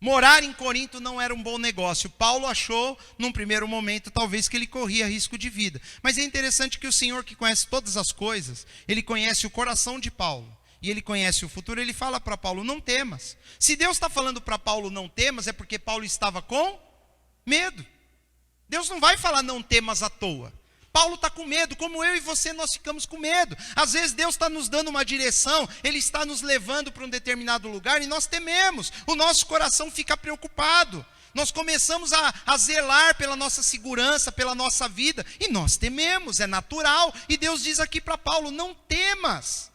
Morar em Corinto não era um bom negócio. Paulo achou, num primeiro momento, talvez que ele corria risco de vida. Mas é interessante que o Senhor, que conhece todas as coisas, ele conhece o coração de Paulo, e ele conhece o futuro. Ele fala para Paulo: não temas. Se Deus está falando para Paulo não temas, é porque Paulo estava com medo. Deus não vai falar não temas à toa. Paulo está com medo, como eu e você, nós ficamos com medo. Às vezes Deus está nos dando uma direção, Ele está nos levando para um determinado lugar e nós tememos. O nosso coração fica preocupado. Nós começamos a zelar pela nossa segurança, pela nossa vida, e nós tememos, é natural. E Deus diz aqui para Paulo: não temas,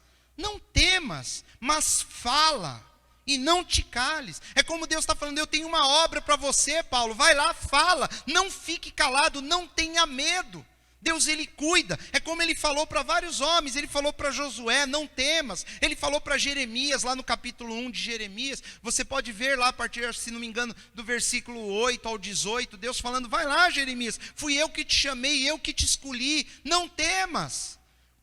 mas fala. E não te cales. É como Deus está falando: eu tenho uma obra para você, Paulo. Vai lá, fala. Não fique calado, não tenha medo. Deus, Ele cuida. É como Ele falou para vários homens. Ele falou para Josué: não temas. Ele falou para Jeremias, lá no capítulo 1 de Jeremias. Você pode ver lá a partir, se não me engano, do versículo 8 ao 18. Deus falando: vai lá, Jeremias. Fui eu que te chamei, eu que te escolhi. Não temas.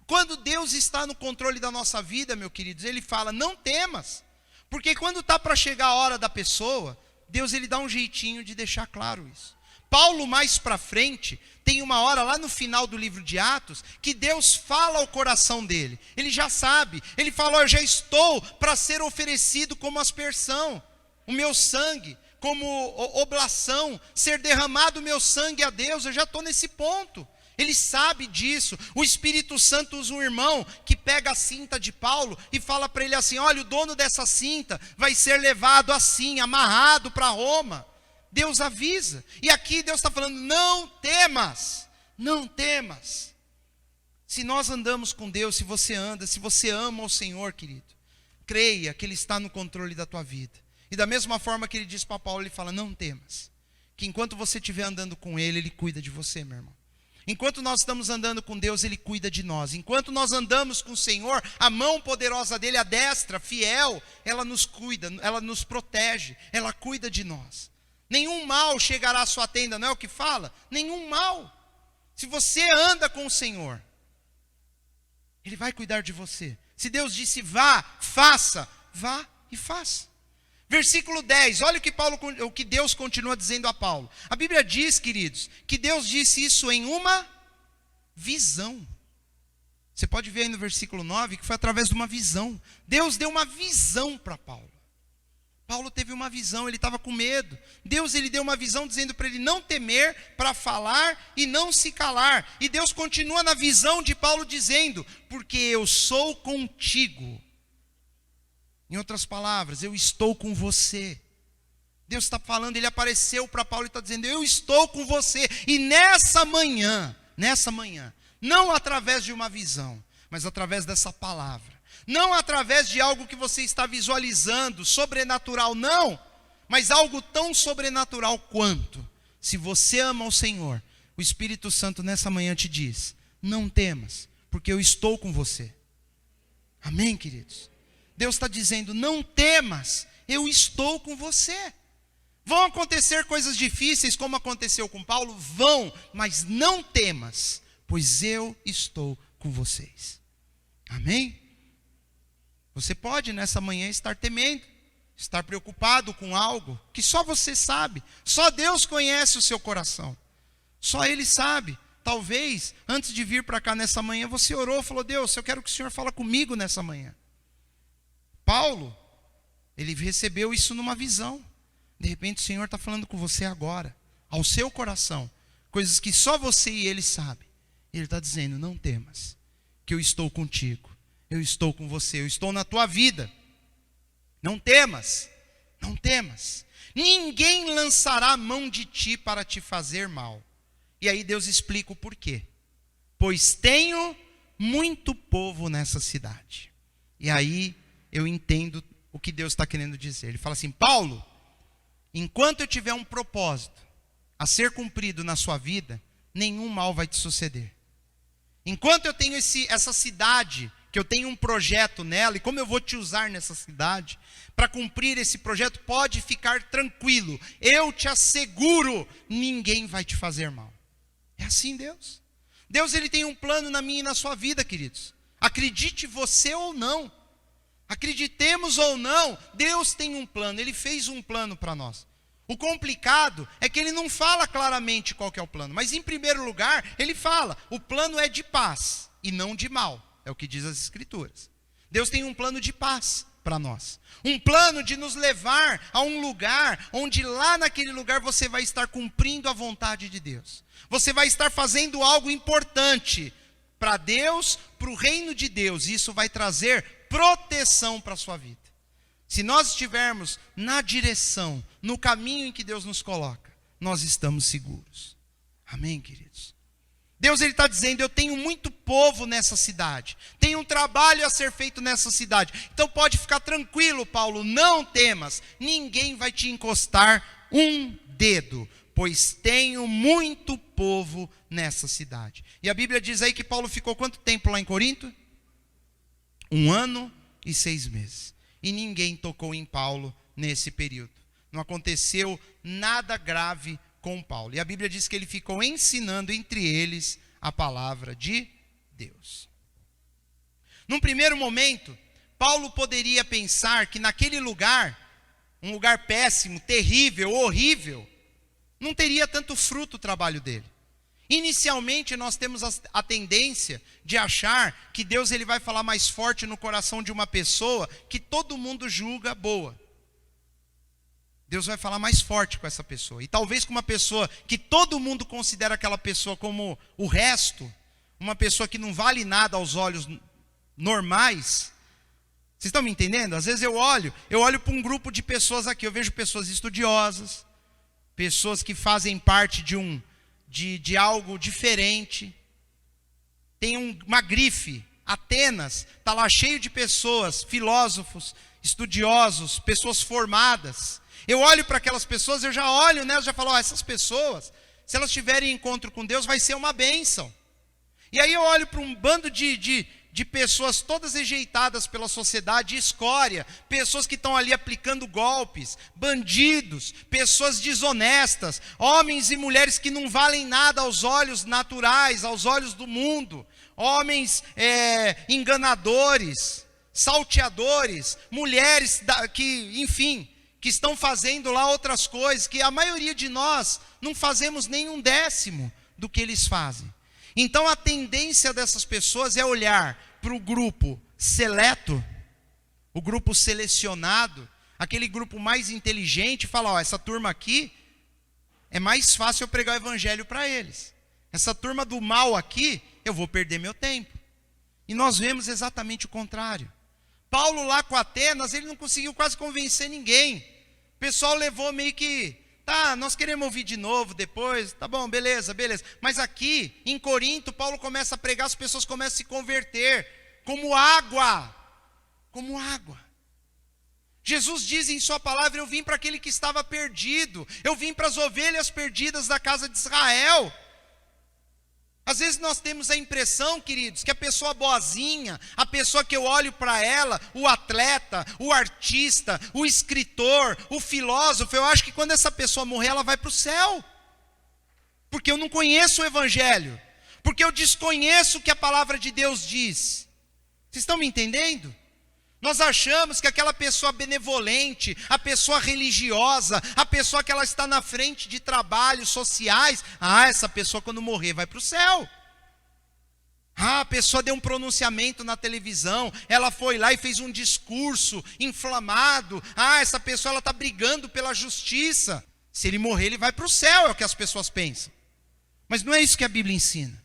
Quando Deus está no controle da nossa vida, meu queridos, Ele fala: não temas. Porque quando está para chegar a hora da pessoa, Deus, Ele dá um jeitinho de deixar claro isso. Paulo, mais para frente, tem uma hora lá no final do livro de Atos, que Deus fala ao coração dele. Ele já sabe. Ele fala: eu já estou para ser oferecido como aspersão. O meu sangue, como oblação, ser derramado o meu sangue a Deus. Eu já estou nesse ponto. Ele sabe disso. O Espírito Santo usa um irmão que pega a cinta de Paulo e fala para ele assim: olha, o dono dessa cinta vai ser levado assim, amarrado para Roma. Deus avisa. E aqui Deus está falando: não temas, não temas. Se nós andamos com Deus, se você anda, se você ama o Senhor, querido, creia que Ele está no controle da tua vida. E da mesma forma que Ele diz para Paulo, Ele fala: não temas, que enquanto você estiver andando com Ele, Ele cuida de você, meu irmão. Enquanto nós estamos andando com Deus, Ele cuida de nós. Enquanto nós andamos com o Senhor, a mão poderosa dEle, a destra, fiel, ela nos cuida, ela nos protege, ela cuida de nós. Nenhum mal chegará à sua tenda, não é o que fala? Nenhum mal. Se você anda com o Senhor, Ele vai cuidar de você. Se Deus disse vá, faça, vá e faça. Versículo 10, olha o que Deus continua dizendo a Paulo. A Bíblia diz, queridos, que Deus disse isso em uma visão. Você pode ver aí no versículo 9, que foi através de uma visão. Deus deu uma visão para Paulo. Paulo teve uma visão, ele estava com medo. Deus, Ele deu uma visão dizendo para ele não temer, para falar e não se calar. E Deus continua na visão de Paulo dizendo: porque eu sou contigo. Em outras palavras, eu estou com você. Deus está falando, Ele apareceu para Paulo e está dizendo: eu estou com você. E nessa manhã, não através de uma visão, mas através dessa palavra. Não através de algo que você está visualizando, sobrenatural, não. Mas algo tão sobrenatural quanto, se você ama o Senhor, o Espírito Santo nessa manhã te diz: não temas, porque eu estou com você. Amém, queridos? Deus está dizendo: não temas, eu estou com você. Vão acontecer coisas difíceis, como aconteceu com Paulo? Vão, mas não temas, pois eu estou com vocês. Amém? Você pode nessa manhã estar temendo, estar preocupado com algo que só você sabe. Só Deus conhece o seu coração. Só Ele sabe. Talvez, antes de vir para cá nessa manhã, você orou, falou: Deus, eu quero que o Senhor fale comigo nessa manhã. Paulo, ele recebeu isso numa visão. De repente o Senhor está falando com você agora, ao seu coração, coisas que só você e Ele sabem. Ele está dizendo: não temas, que eu estou contigo. Eu estou com você, eu estou na tua vida. Não temas, não temas. Ninguém lançará a mão de ti para te fazer mal. E aí Deus explica o porquê. Pois tenho muito povo nessa cidade. E aí eu entendo o que Deus está querendo dizer. Ele fala assim: Paulo, enquanto eu tiver um propósito a ser cumprido na sua vida, nenhum mal vai te suceder. Enquanto eu tenho essa cidade, que eu tenho um projeto nela, e como eu vou te usar nessa cidade, para cumprir esse projeto, pode ficar tranquilo, eu te asseguro, ninguém vai te fazer mal. É assim Deus. Deus, Ele tem um plano na minha e na sua vida, queridos. Acredite você ou não. Acreditemos ou não, Deus tem um plano, Ele fez um plano para nós. O complicado é que Ele não fala claramente qual que é o plano, mas em primeiro lugar, Ele fala, o plano é de paz e não de mal, é o que diz as Escrituras. Deus tem um plano de paz para nós, um plano de nos levar a um lugar, onde lá naquele lugar você vai estar cumprindo a vontade de Deus. Você vai estar fazendo algo importante para Deus, para o reino de Deus, e isso vai trazer proteção para a sua vida. Se nós estivermos na direção, no caminho em que Deus nos coloca, nós estamos seguros. Amém, queridos? Deus está dizendo, eu tenho muito povo nessa cidade, tem um trabalho a ser feito nessa cidade, então pode ficar tranquilo, Paulo, não temas, ninguém vai te encostar um dedo, pois tenho muito povo nessa cidade. E a Bíblia diz aí que Paulo ficou quanto tempo lá em Corinto? 1 ano e 6 meses. E ninguém tocou em Paulo nesse período. Não aconteceu nada grave com Paulo. E a Bíblia diz que ele ficou ensinando entre eles a palavra de Deus. Num primeiro momento, Paulo poderia pensar que naquele lugar, um lugar péssimo, terrível, horrível, não teria tanto fruto o trabalho dele. Inicialmente nós temos a tendência de achar que Deus ele vai falar mais forte no coração de uma pessoa que todo mundo julga boa. Deus vai falar mais forte com essa pessoa. E talvez com uma pessoa que todo mundo considera aquela pessoa como o resto, uma pessoa que não vale nada aos olhos normais. Vocês estão me entendendo? Às vezes eu olho para um grupo de pessoas aqui, eu vejo pessoas estudiosas, pessoas que fazem parte de algo diferente. Tem uma grife, Atenas, está lá cheio de pessoas, filósofos, estudiosos, pessoas formadas. Eu olho para aquelas pessoas, eu já olho nelas, já falo, essas pessoas, se elas tiverem encontro com Deus, vai ser uma bênção. E aí eu olho para um bando de pessoas todas rejeitadas pela sociedade, escória, pessoas que estão ali aplicando golpes, bandidos, pessoas desonestas, homens e mulheres que não valem nada aos olhos naturais, aos olhos do mundo, homens enganadores, salteadores, mulheres que estão fazendo lá outras coisas, que a maioria de nós não fazemos nem 1/10 do que eles fazem. Então a tendência dessas pessoas é olhar para o grupo seleto, o grupo selecionado, aquele grupo mais inteligente, e falar, essa turma aqui, é mais fácil eu pregar o evangelho para eles. Essa turma do mal aqui, eu vou perder meu tempo. E nós vemos exatamente o contrário. Paulo lá com Atenas, ele não conseguiu quase convencer ninguém. O pessoal levou meio que, nós queremos ouvir de novo depois, tá bom, beleza. Mas aqui, em Corinto, Paulo começa a pregar, as pessoas começam a se converter, como água. Jesus diz em sua palavra, eu vim para aquele que estava perdido, eu vim para as ovelhas perdidas da casa de Israel. Às vezes nós temos a impressão, queridos, que a pessoa boazinha, a pessoa que eu olho para ela, o atleta, o artista, o escritor, o filósofo, eu acho que quando essa pessoa morrer, ela vai para o céu. Porque eu não conheço o evangelho, porque eu desconheço o que a palavra de Deus diz. Vocês estão me entendendo? Nós achamos que aquela pessoa benevolente, a pessoa religiosa, a pessoa que ela está na frente de trabalhos sociais, essa pessoa quando morrer vai para o céu. A pessoa deu um pronunciamento na televisão, ela foi lá e fez um discurso inflamado, essa pessoa ela está brigando pela justiça. Se ele morrer, ele vai para o céu, é o que as pessoas pensam. Mas não é isso que a Bíblia ensina.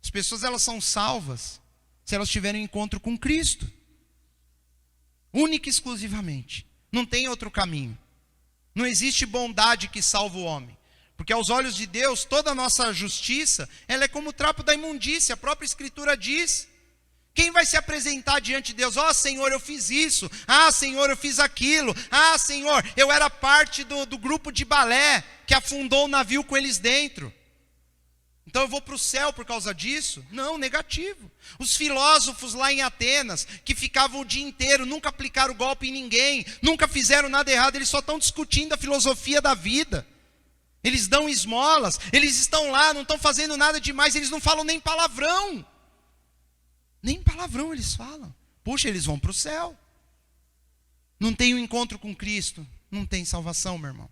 As pessoas elas são salvas se elas tiverem um encontro com Cristo. Única e exclusivamente. Não tem outro caminho. Não existe bondade que salva o homem. Porque aos olhos de Deus, toda a nossa justiça, ela é como o trapo da imundícia. A própria Escritura diz. Quem vai se apresentar diante de Deus? Senhor, eu fiz isso. Senhor, eu fiz aquilo. Senhor, eu era parte do grupo de balé que afundou o navio com eles dentro. Então eu vou para o céu por causa disso? Não, negativo. Os filósofos lá em Atenas, que ficavam o dia inteiro, nunca aplicaram golpe em ninguém, nunca fizeram nada errado, eles só estão discutindo a filosofia da vida. Eles dão esmolas, eles estão lá, não estão fazendo nada demais, eles não falam nem palavrão. Nem palavrão eles falam. Puxa, eles vão para o céu. não tem um encontro com Cristo, não tem salvação, meu irmão.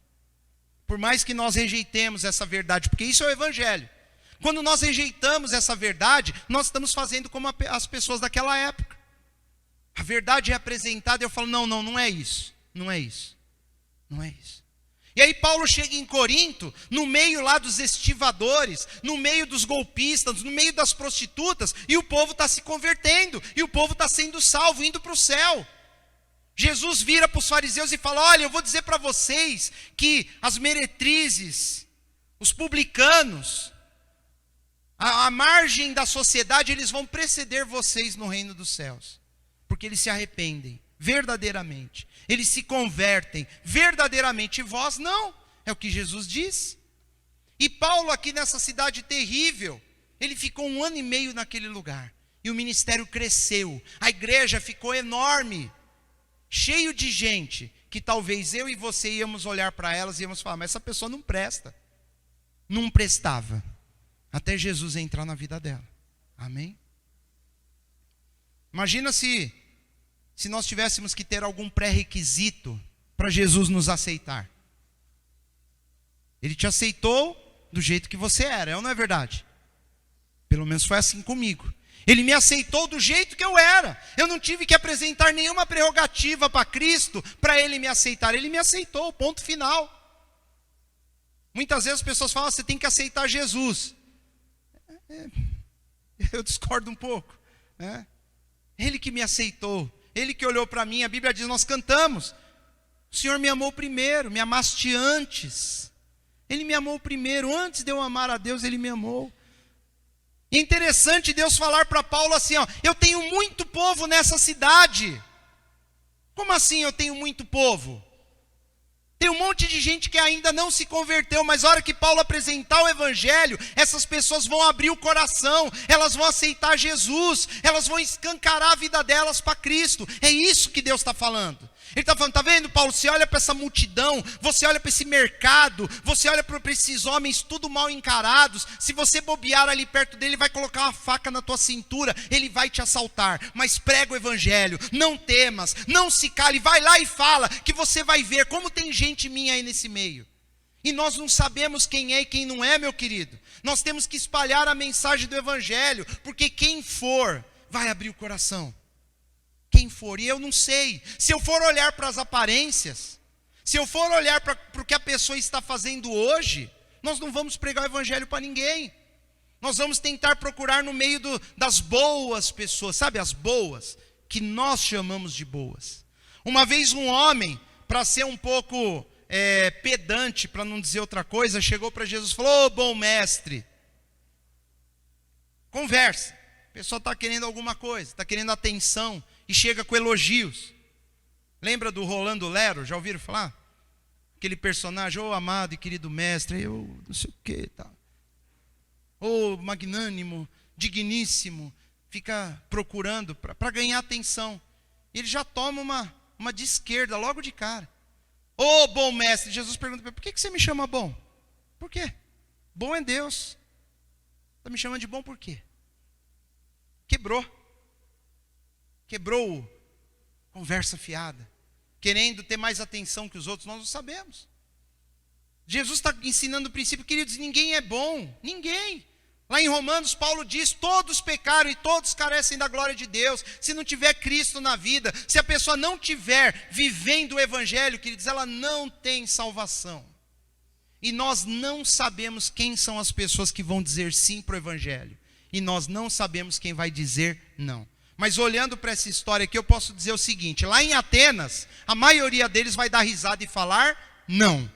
Por mais que nós rejeitemos essa verdade, porque isso é o evangelho. Quando nós rejeitamos essa verdade, nós estamos fazendo como as pessoas daquela época. A verdade é apresentada e eu falo, não é isso. Não é isso. Não é isso. E aí Paulo chega em Corinto, no meio lá dos estivadores, no meio dos golpistas, no meio das prostitutas, e o povo está se convertendo, e o povo está sendo salvo, indo para o céu. Jesus vira para os fariseus e fala, olha, eu vou dizer para vocês que as meretrizes, os publicanos, a margem da sociedade, eles vão preceder vocês no reino dos céus. Porque eles se arrependem verdadeiramente. Eles se convertem verdadeiramente. E vós não. É o que Jesus diz. E Paulo aqui nessa cidade terrível, ele ficou 1 ano e meio naquele lugar. E o ministério cresceu. A igreja ficou enorme. Cheio de gente. Que talvez eu e você íamos olhar para elas e íamos falar, mas essa pessoa não presta. Não prestava. Até Jesus entrar na vida dela. Amém? Imagina se nós tivéssemos que ter algum pré-requisito para Jesus nos aceitar. Ele te aceitou do jeito que você era, é ou não é verdade? Pelo menos foi assim comigo. Ele me aceitou do jeito que eu era. Eu não tive que apresentar nenhuma prerrogativa para Cristo para Ele me aceitar. Ele me aceitou, ponto final. Muitas vezes as pessoas falam, você tem que aceitar Jesus. Eu discordo um pouco. Ele que me aceitou. Ele que olhou para mim, a Bíblia diz, nós cantamos. O Senhor me amou primeiro, me amaste antes. Ele me amou primeiro, antes de eu amar a Deus, Ele me amou. E é interessante Deus falar para Paulo assim, ó, eu tenho muito povo nessa cidade. Como assim eu tenho muito povo? Tem um monte de gente que ainda não se converteu, mas a hora que Paulo apresentar o evangelho, essas pessoas vão abrir o coração, elas vão aceitar Jesus, elas vão escancarar a vida delas para Cristo. É isso que Deus está falando. Ele está falando, está vendo, Paulo, você olha para essa multidão, você olha para esse mercado, você olha para esses homens tudo mal encarados, se você bobear ali perto dele, ele vai colocar uma faca na tua cintura, ele vai te assaltar, mas prega o evangelho, não temas, não se cale, vai lá e fala, que você vai ver como tem gente minha aí nesse meio. E nós não sabemos quem é e quem não é, meu querido. Nós temos que espalhar a mensagem do evangelho, porque quem for, vai abrir o coração. Quem for, e eu não sei, se eu for olhar para as aparências, se eu for olhar para o que a pessoa está fazendo hoje, nós não vamos pregar o evangelho para ninguém. Nós vamos tentar procurar no meio das boas pessoas, sabe as boas, que nós chamamos de boas. Uma vez um homem, para ser um pouco pedante, para não dizer outra coisa, chegou para Jesus e falou, ô bom mestre, conversa, a pessoa está querendo alguma coisa, está querendo atenção, e chega com elogios. Lembra do Rolando Lero? Já ouviram falar? Aquele personagem, ô amado e querido mestre, eu não sei o que, tá. Ô magnânimo, digníssimo, fica procurando para ganhar atenção. Ele já toma uma de esquerda, logo de cara. Ô bom mestre, Jesus pergunta, por que você me chama bom? Por quê? Bom é Deus. Está me chamando de bom por quê? Quebrou conversa fiada, querendo ter mais atenção que os outros, nós não sabemos. Jesus está ensinando o princípio, queridos, ninguém é bom, ninguém. Lá em Romanos, Paulo diz, todos pecaram e todos carecem da glória de Deus. Se não tiver Cristo na vida, se a pessoa não tiver vivendo o evangelho, queridos, ela não tem salvação. E nós não sabemos quem são as pessoas que vão dizer sim para o evangelho. E nós não sabemos quem vai dizer não. Mas olhando para essa história aqui, eu posso dizer o seguinte, lá em Atenas, a maioria deles vai dar risada e falar não.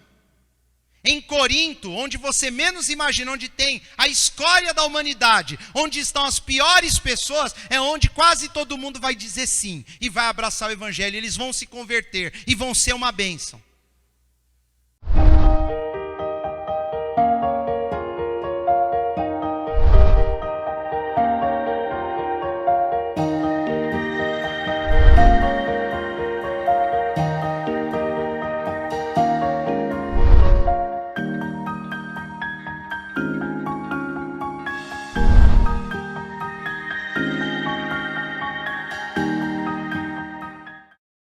Em Corinto, onde você menos imagina, onde tem a escória da humanidade, onde estão as piores pessoas, é onde quase todo mundo vai dizer sim, e vai abraçar o evangelho, eles vão se converter, e vão ser uma bênção.